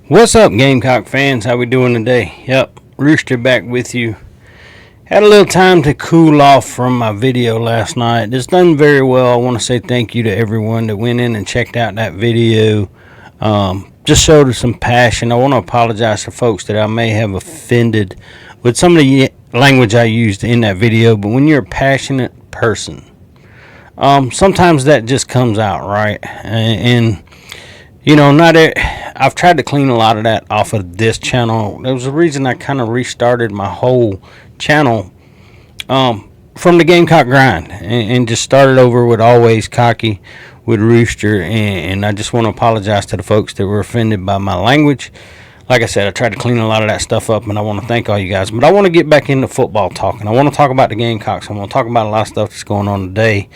What's up, Gamecock fans? How we doing today? Yep, Rooster back with you. Had a little time to cool off from my video last night. It's done very well. I want to say thank you to everyone that went in and checked out that video. Just showed some passion. I want to apologize to folks that I may have offended with some of the language I used in that video. But when you're a passionate person, sometimes that just comes out, right? And you know, I've tried to clean a lot of that off of this channel. There was a reason I kind of restarted my whole channel from the Gamecock grind and just started over with Always Cocky with Rooster. And I just want to apologize to the folks that were offended by my language. Like I said, I tried to clean a lot of that stuff up, and I want to thank all you guys. But I want to get back into football talking. I want to talk about the Gamecocks. I want to talk about a lot of stuff that's going on today.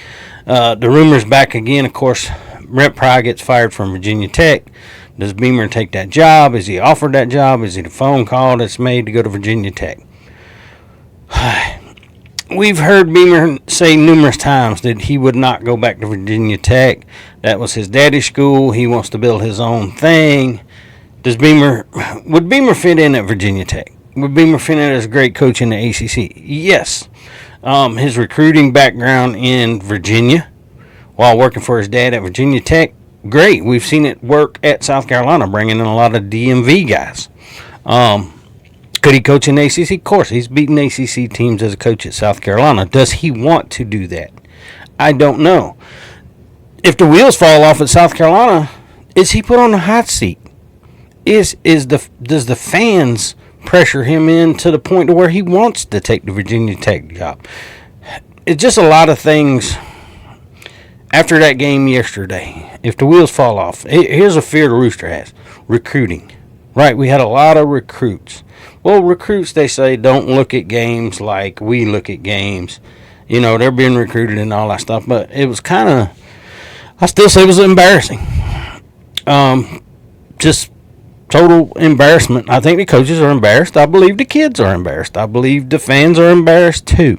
The rumor's back again, of course. Brent Pry gets fired from Virginia Tech. Does Beamer take that job? Is he offered that job? Is it a phone call that's made to go to Virginia Tech? We've heard Beamer say numerous times that he would not go back to Virginia Tech. That was his daddy's school. He wants to build his own thing. Would Beamer fit in at Virginia Tech? Would Beamer fit in as a great coach in the ACC? Yes. His recruiting background in Virginia, while working for his dad at Virginia Tech, great. We've seen it work at South Carolina, bringing in a lot of DMV guys. Could he coach in the ACC? Of course, he's beaten ACC teams as a coach at South Carolina. Does he want to do that? I don't know. If the wheels fall off at South Carolina, is he put on the hot seat? Does the fans pressure him in to the point to where he wants to take the Virginia Tech job? It's just a lot of things. After that game yesterday, if the wheels fall off, here's a fear the Rooster has. Recruiting. Right, we had a lot of recruits. Well, recruits, they say, don't look at games like we look at games. You know, they're being recruited and all that stuff. But it was kind of, I still say it was embarrassing. Just total embarrassment. I think the coaches are embarrassed. I believe the kids are embarrassed. I believe the fans are embarrassed too.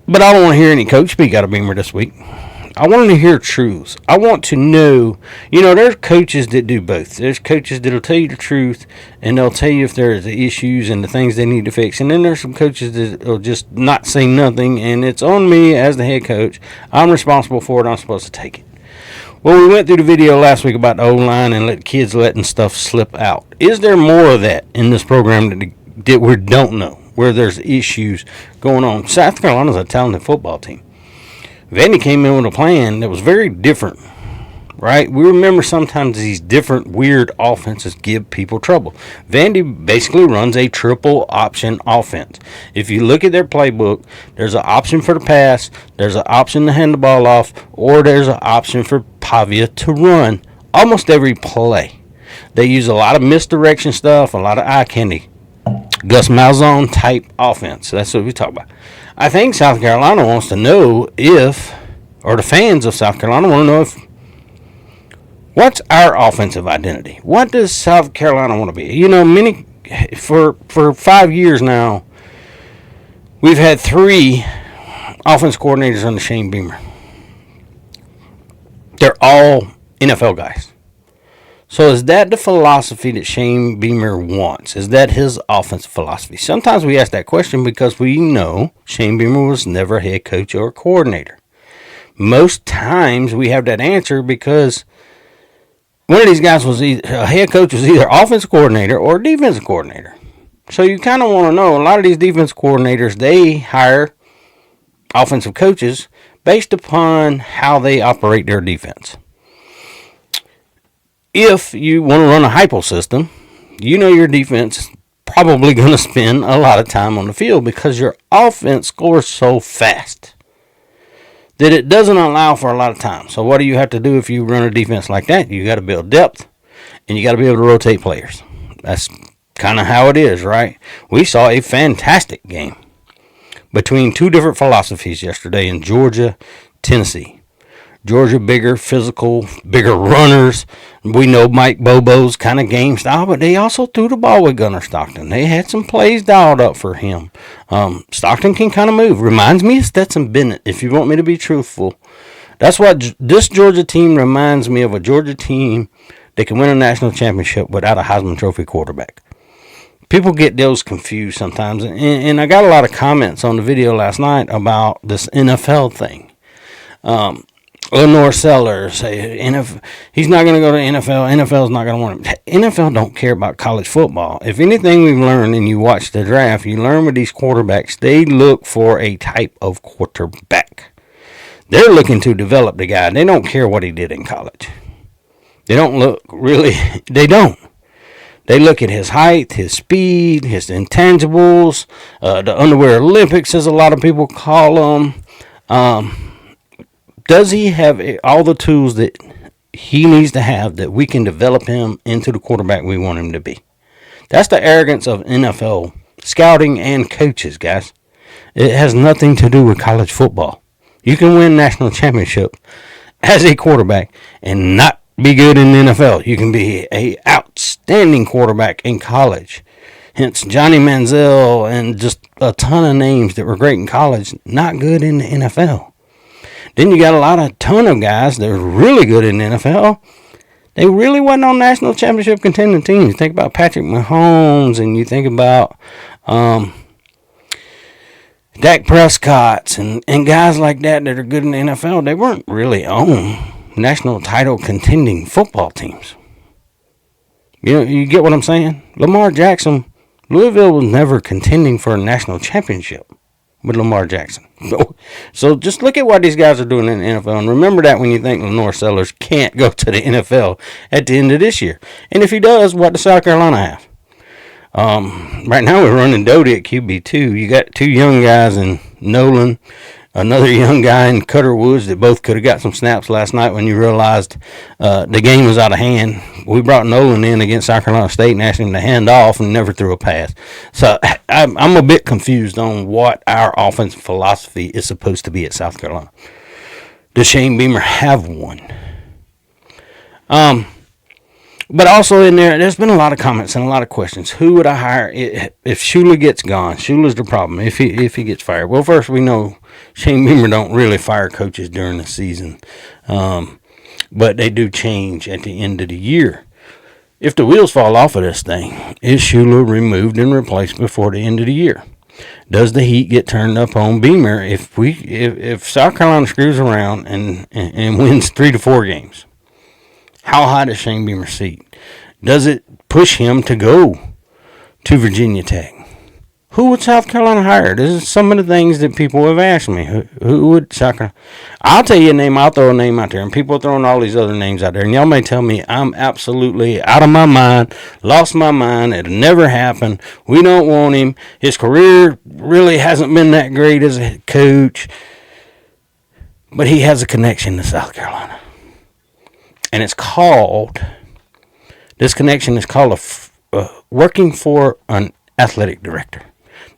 But I don't want to hear any coach speak out of Beamer this week. I want to hear truths. I want to know, there's coaches that do both. There's coaches that'll tell you the truth, and they'll tell you if there's issues and the things they need to fix. And then there's some coaches that'll just not say nothing, and it's on me as the head coach. I'm responsible for it. I'm supposed to take it. Well, we went through the video last week about the O-line and kids letting stuff slip out. Is there more of that in this program that we don't know, where there's issues going on? South Carolina's a talented football team. Vandy came in with a plan that was very different, right? We remember sometimes these different weird offenses give people trouble. Vandy basically runs a triple option offense. If you look at their playbook, there's an option for the pass, there's an option to hand the ball off, or there's an option for Pavia to run almost every play. They use a lot of misdirection stuff, a lot of eye candy. Gus Malzahn type offense. That's what we talk about. I think South Carolina wants to know or the fans of South Carolina want to know what's our offensive identity? What does South Carolina want to be? For 5 years now, we've had 3 offense coordinators under Shane Beamer. They're all NFL guys. So is that the philosophy that Shane Beamer wants? Is that his offensive philosophy? Sometimes we ask that question because we know Shane Beamer was never a head coach or a coordinator. Most times we have that answer because one of these guys was a head coach was either offensive coordinator or defensive coordinator. So you kind of want to know, a lot of these defense coordinators, they hire offensive coaches based upon how they operate their defense. If you want to run a hypo system, your defense is probably going to spend a lot of time on the field because your offense scores so fast that it doesn't allow for a lot of time. So what do you have to do if you run a defense like that? You got to build depth, and you got to be able to rotate players. That's kind of how it is, right? We saw a fantastic game between 2 different philosophies yesterday in Georgia, Tennessee. Georgia, bigger, physical, bigger runners. We know Mike Bobo's kind of game style, but they also threw the ball with Gunnar Stockton. They had some plays dialed up for him. Stockton can kind of move. Reminds me of Stetson Bennett, if you want me to be truthful. That's what this Georgia team reminds me of, a Georgia team that can win a national championship without a Heisman Trophy quarterback. People get those confused sometimes, and I got a lot of comments on the video last night about this NFL thing. Lenore Sellers, he's not going to go to NFL. NFL's not going to want him. NFL don't care about college football. If anything we've learned, and you watch the draft, you learn with these quarterbacks, they look for a type of quarterback. They're looking to develop the guy. They don't care what he did in college. They don't look really, they don't. They look at his height, his speed, his intangibles, the underwear Olympics, as a lot of people call them. Does he have all the tools that he needs to have that we can develop him into the quarterback we want him to be? That's the arrogance of NFL scouting and coaches, guys. It has nothing to do with college football. You can win national championship as a quarterback and not be good in the NFL. You can be a outstanding quarterback in college. Hence Johnny Manziel and just a ton of names that were great in college, not good in the NFL. Then you got a ton of guys that are really good in the NFL. They really wasn't on national championship contending teams. You think about Patrick Mahomes, and you think about Dak Prescott's and guys like that are good in the NFL. They weren't really on national title contending football teams. You get what I'm saying? Lamar Jackson, Louisville was never contending for a national championship with Lamar Jackson. So just look at what these guys are doing in the NFL, and remember that when you think Lenore Sellers can't go to the NFL at the end of this year. And if he does, what does South Carolina have? Right now we're running Doty at QB2. You got two young guys in Nolan, another young guy in Cutter Woods that both could have got some snaps last night when you realized the game was out of hand. We brought Nolan in against South Carolina State and asked him to hand off and never threw a pass. So I'm a bit confused on what our offensive philosophy is supposed to be at South Carolina. Does Shane Beamer have one? But also in there's been a lot of comments and a lot of questions. Who would I hire if Shula gets gone? Shula's the problem if he gets fired. Well, first we know Shane Beamer don't really fire coaches during the season, but they do change at the end of the year. If the wheels fall off of this thing, is Shula removed and replaced before the end of the year? Does the heat get turned up on Beamer if South Carolina screws around and wins 3 to 4 games? How high does Shane Beamer's seat? Does it push him to go to Virginia Tech? Who would South Carolina hire? This is some of the things that people have asked me. Who would South Carolina? I'll tell you a name. I'll throw a name out there. And people are throwing all these other names out there. And y'all may tell me I'm absolutely out of my mind, lost my mind. It'll never happen. We don't want him. His career really hasn't been that great as a coach. But he has a connection to South Carolina. And this connection is called working for an athletic director.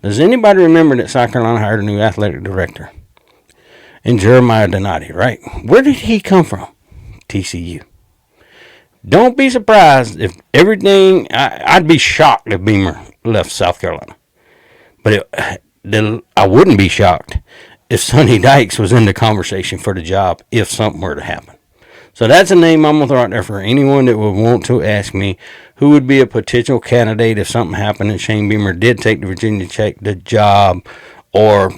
Does anybody remember that South Carolina hired a new athletic director? And Jeremiah Donati, right? Where did he come from? TCU. Don't be surprised if everything, I'd be shocked if Beamer left South Carolina. But I wouldn't be shocked if Sonny Dykes was in the conversation for the job if something were to happen. So that's a name I'm going to throw out there for anyone that would want to ask me who would be a potential candidate if something happened and Shane Beamer did take the Virginia Tech the job or,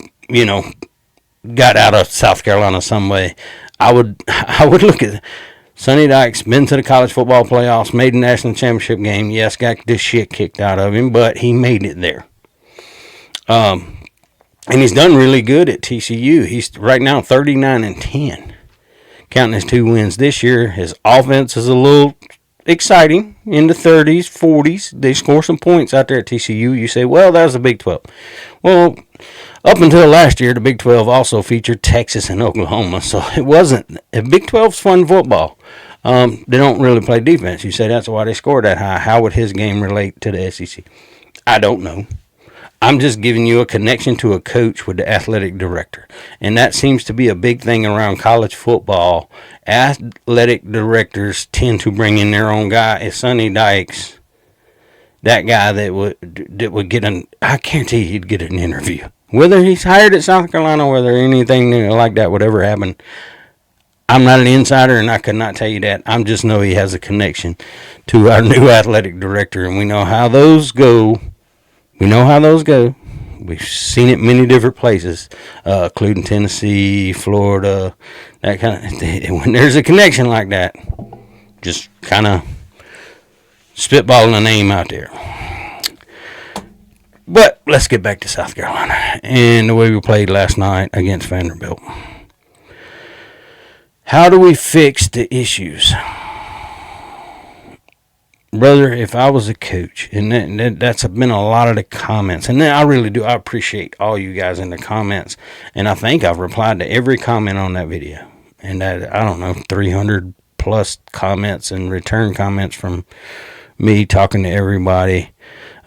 got out of South Carolina some way. I would look at Sonny Dykes, been to the college football playoffs, made the national championship game. Yes, got this shit kicked out of him, but he made it there. And he's done really good at TCU. He's right now 39-10. Counting his 2 wins this year, his offense is a little exciting in the 30s, 40s. They score some points out there at TCU. You say, well, that was the Big 12. Well, up until last year, the Big 12 also featured Texas and Oklahoma, so it wasn't. Big 12's fun football. They don't really play defense. You say that's why they scored that high. How would his game relate to the SEC? I don't know. I'm just giving you a connection to a coach with the athletic director. And that seems to be a big thing around college football. Athletic directors tend to bring in their own guy. Is Sonny Dykes that guy that would get I guarantee he'd get an interview. Whether he's hired at South Carolina, whether anything like that would ever happen, I'm not an insider, and I could not tell you that. I just know he has a connection to our new athletic director, and we know how those go. We know how those go. We've seen it many different places, including Tennessee, Florida, that kind of. When there's a connection like that, just kind of spitballing a name out there. But let's get back to South Carolina and the way we played last night against Vanderbilt. How do we fix the issues? Brother, if I was a coach, and that's been a lot of the comments, and I really do, I appreciate all you guys in the comments, and I think I've replied to every comment on that video, and that, I don't know, 300 plus comments and return comments from me talking to everybody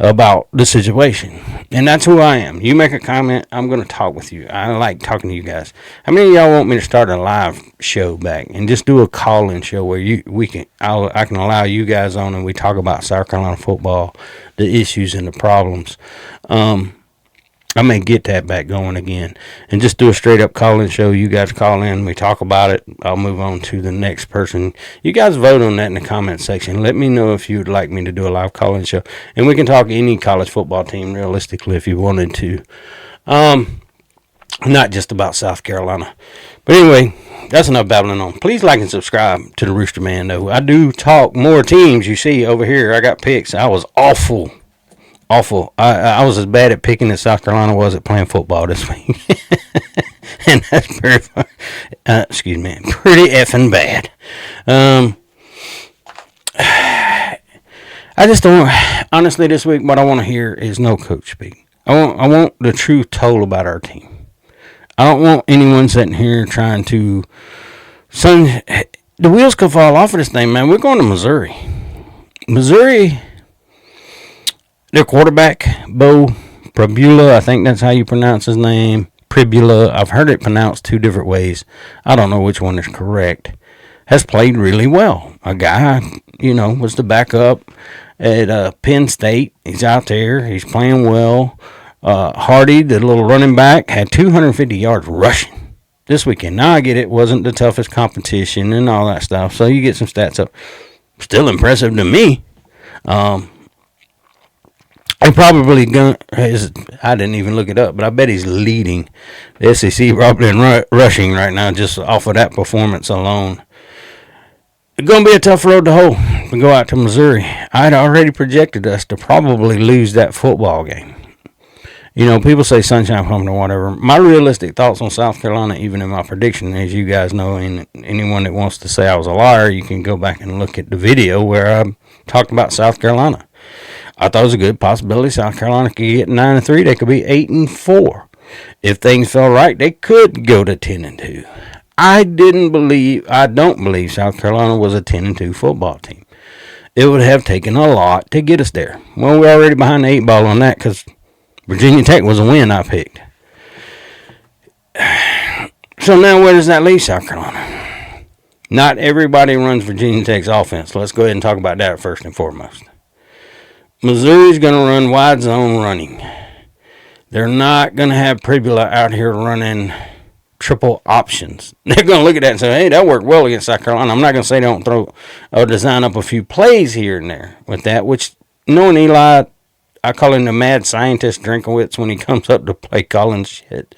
about the situation. And that's who I am. You make a comment, I'm going to talk with you. I like talking to you guys. How many of y'all want me to start a live show back and just do a call-in show where I can allow you guys on and we talk about South Carolina football, the issues and the problems. I may get that back going again and just do a straight up call-in show. You guys call in, we talk about it. I'll move on to the next person. You guys vote on that in the comment section. Let me know if you'd like me to do a live call-in show, and we can talk any college football team realistically if you wanted to. Not just about South Carolina. But anyway, that's enough babbling on. Please like and subscribe to the Rooster Man, though. I do talk more teams. You see over here, I got picks. I was awful. I was as bad at picking as South Carolina was at playing football this week. And that's pretty effing bad. I just don't, honestly, this week, what I want to hear is no coach speak. I want the truth told about our team. I don't want anyone sitting here trying to, the wheels could fall off of this thing, man. We're going to Missouri. Their quarterback, Bo Pribula, I think that's how you pronounce his name. Pribula, I've heard it pronounced two different ways. I don't know which one is correct. Has played really well. A guy, was the backup at Penn State. He's out there. He's playing well. Hardy, the little running back, had 250 yards rushing this weekend. Now I get it. Wasn't the toughest competition and all that stuff. So you get some stats up. Still impressive to me. He probably I didn't even look it up, but I bet he's leading the SEC probably in rushing right now just off of that performance alone. It's going to be a tough road to hoe to go out to Missouri. I had already projected us to probably lose that football game. People say sunshine pumping or whatever. My realistic thoughts on South Carolina, even in my prediction, as you guys know, and anyone that wants to say I was a liar, you can go back and look at the video where I talked about South Carolina. I thought it was a good possibility South Carolina could get 9-3. They could be 8-4. If things fell right, they could go to 10-2. I don't believe South Carolina was a 10-2 football team. It would have taken a lot to get us there. Well, we're already behind the 8 ball on that because Virginia Tech was a win I picked. So now where does that leave South Carolina? Not everybody runs Virginia Tech's offense. Let's go ahead and talk about that first and foremost. Missouri's going to run wide zone running. They're not going to have Pribula out here running triple options. They're going to look at that and say, hey, that worked well against South Carolina. I'm not going to say they don't throw or design up a few plays here and there with that, which knowing Eli, I call him the mad scientist Drinkowitz when he comes up to play calling shit.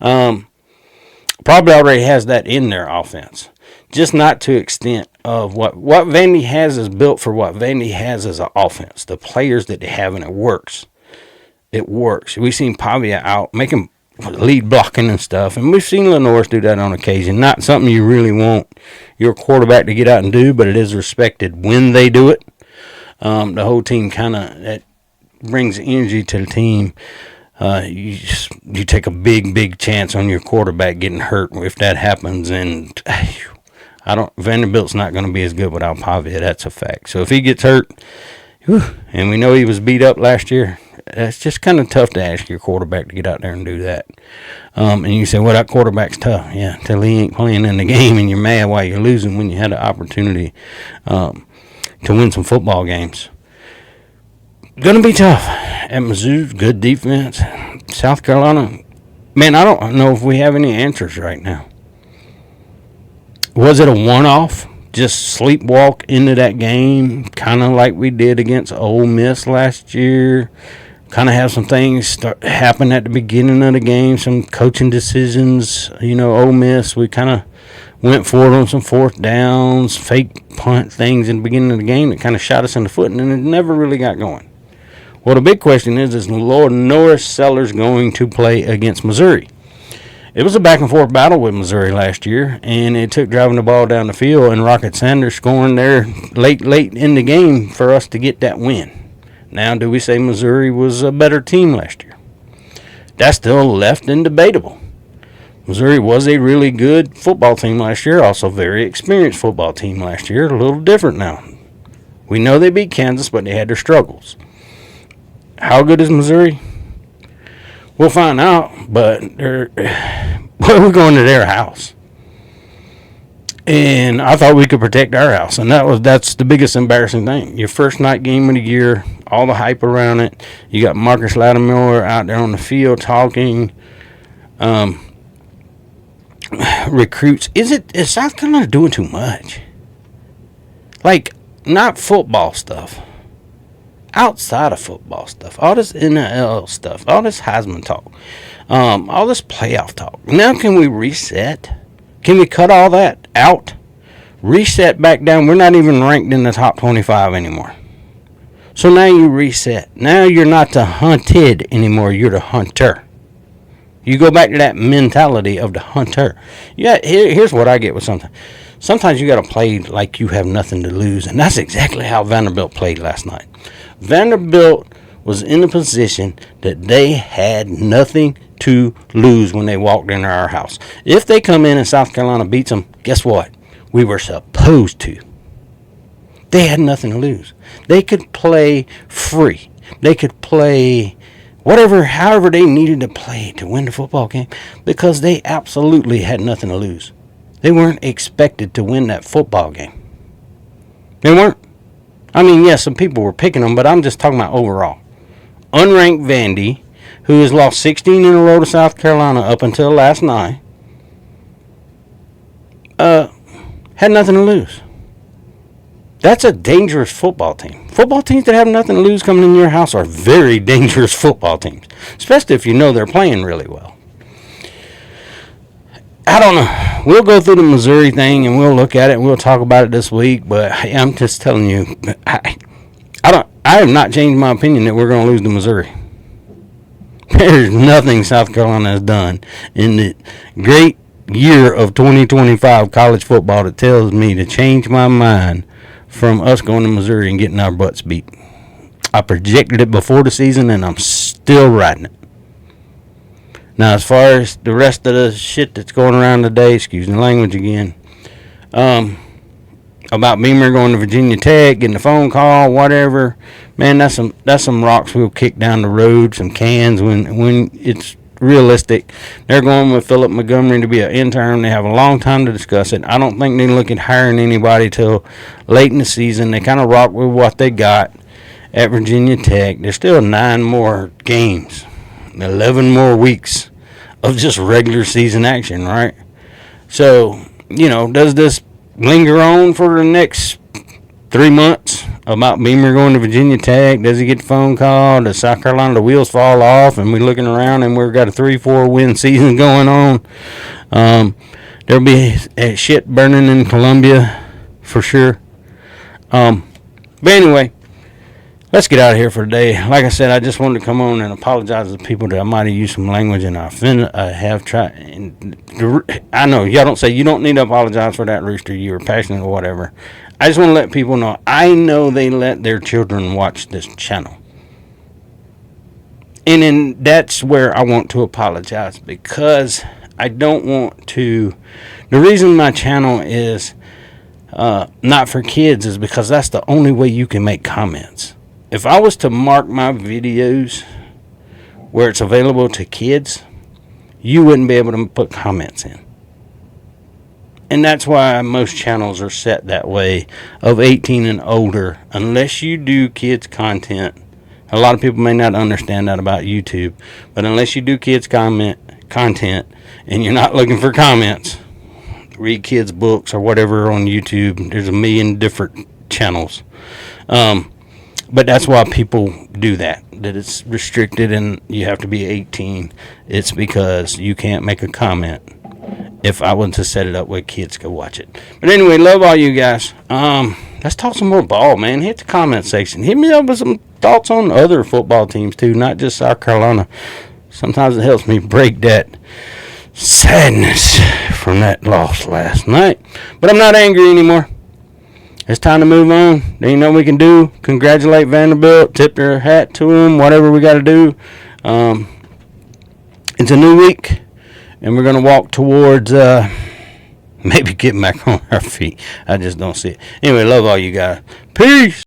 Probably already has that in their offense. Just not to extent of what Vandy has is built for what Vandy has as an offense. The players that they have, and it works. It works. We've seen Pavia out making lead blocking and stuff, and we've seen Lenore's do that on occasion. Not something you really want your quarterback to get out and do, but it is respected when they do it. The whole team that brings energy to the team. You take a big chance on your quarterback getting hurt if that happens, and Vanderbilt's not going to be as good without Pavia. That's a fact. So if he gets hurt, and we know he was beat up last year, that's just kind of tough to ask your quarterback to get out there and do that. And you say, well, that quarterback's tough. Yeah, until he ain't playing in the game and you're mad while you're losing when you had the opportunity to win some football games. Going to be tough. At Mizzou, good defense. South Carolina, man, I don't know if we have any answers right now. Was it a one-off? Just sleepwalk into that game, kind of like we did against Ole Miss last year. Kind of have some things happen at the beginning of the game, some coaching decisions. Ole Miss, we kind of went for it on some fourth downs, fake punt things in the beginning of the game that kind of shot us in the foot, and it never really got going. Well, the big question is Lord Norris Sellers going to play against Missouri? It was a back-and-forth battle with Missouri last year, and it took driving the ball down the field and Rocket Sanders scoring there late in the game for us to get that win. Now, do we say Missouri was a better team last year? That's still left and debatable. Missouri was a really good football team last year, also a very experienced football team last year, a little different now. We know they beat Kansas, but they had their struggles. How good is Missouri? We'll find out, but we're going to their house. And I thought we could protect our house, and that's the biggest embarrassing thing. Your first night game of the year, all the hype around it. You got Marcus Lattimore out there on the field talking. Recruits. Is South Carolina doing too much? Like, not football stuff. Outside of football stuff, all this NIL stuff, all this Heisman talk, all this playoff talk. Now can we reset? Can we cut all that out? Reset back down. We're not even ranked in the top 25 anymore. So now you reset. Now you're not the hunted anymore. You're the hunter. You go back to that mentality of the hunter. Yeah, here's what I get with something. Sometimes you got to play like you have nothing to lose, and that's exactly how Vanderbilt played last night. Vanderbilt was in a position that they had nothing to lose when they walked into our house. If they come in and South Carolina beats them, guess what? We were supposed to. They had nothing to lose. They could play free. They could play however they needed to play to win the football game because they absolutely had nothing to lose. They weren't expected to win that football game. They weren't. I mean, yes, some people were picking them, but I'm just talking about overall. Unranked Vandy, who has lost 16 in a row to South Carolina up until last night, had nothing to lose. That's a dangerous football team. Football teams that have nothing to lose coming in your house are very dangerous football teams, especially if you know they're playing really well. I don't know. We'll go through the Missouri thing and we'll look at it and we'll talk about it this week. But I'm just telling you, I have not changed my opinion that we're going to lose to Missouri. There's nothing South Carolina has done in the great year of 2025 college football that tells me to change my mind from us going to Missouri and getting our butts beat. I projected it before the season and I'm still riding it. Now, as far as the rest of the shit that's going around today, excuse the language again, about Beamer going to Virginia Tech, getting a phone call, whatever, man, that's some rocks we'll kick down the road, some cans when it's realistic. They're going with Philip Montgomery to be an intern. They have a long time to discuss it. I don't think they look at hiring anybody till late in the season. They kind of rock with what they got at Virginia Tech. There's still 9 more games. 11 more weeks of just regular season action, right? So, does this linger on for the next 3 months about Beamer going to Virginia Tech? Does he get the phone call? Does South Carolina, the wheels fall off and we're looking around and we've got a 3-4 win season going on? There'll be shit burning in Columbia for sure. But anyway, let's get out of here for today. Like I said, I just wanted to come on and apologize to people that I might have used some language and I have tried. I know y'all don't say you don't need to apologize for that, Rooster. You were passionate or whatever. I just want to let people know. I know they let their children watch this channel. And then that's where I want to apologize because I don't want to. The reason my channel is not for kids is because that's the only way you can make comments. If I was to mark my videos where it's available to kids, you wouldn't be able to put comments in. And that's why most channels are set that way of 18 and older, unless you do kids content. A lot of people may not understand that about YouTube, but unless you do kids content and you're not looking for comments, read kids' books or whatever on YouTube. There's a million different channels. But that's why people do that it's restricted and you have to be 18. It's because you can't make a comment. If I was to set it up where kids go watch it. But anyway, love all you guys. Let's talk some more ball, man. Hit the comment section. Hit me up with some thoughts on other football teams, too, not just South Carolina. Sometimes it helps me break that sadness from that loss last night. But I'm not angry anymore. It's time to move on. There ain't nothing we can do. Congratulate Vanderbilt. Tip your hat to them. Whatever we got to do. It's a new week. And we're going to walk towards maybe getting back on our feet. I just don't see it. Anyway, love all you guys. Peace.